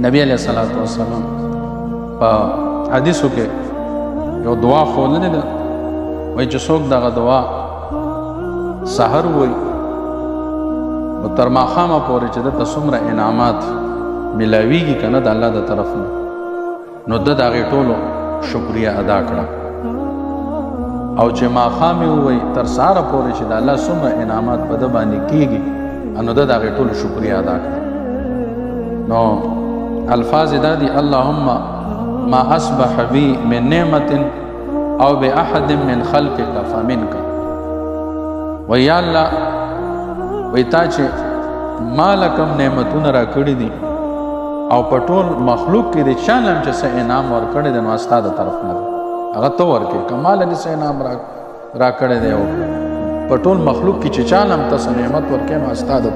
نبی علیہ الصلوۃ والسلام په حدیثو کې یو دعا ښودلې ده، وایي چې څوک دغه دعا سحر وایي نو تر ماښامه پورې چې دته څومره انعامات ملاویږي که نه د الله د طرف نه، نو ده د هغې ټولو شکریه ادا کړه. او چې ماښام یې ووایي تر سهاره پورې چې د الله څومره انعامات په ده باندې کېږي، نو ده د هغې ټولو شکریه ادا کړه. نو الفاظ دا دي: اللهم ما اصبح بي من نعمت او باحد من خلقك فمنك. و یا الله وی تا چې مال کم نعمتونه را کړي دي او په ټول مخلوق کې د چا نه چې څه انعام ورکړی دی نو ستا د طرف نه دی، هغه ته ورکړې. که مال دې څه انعام را کړی دی او په ټول مخلوق کې چې چا نه هم ته څه نعمت ورکړې نو ستا د طرف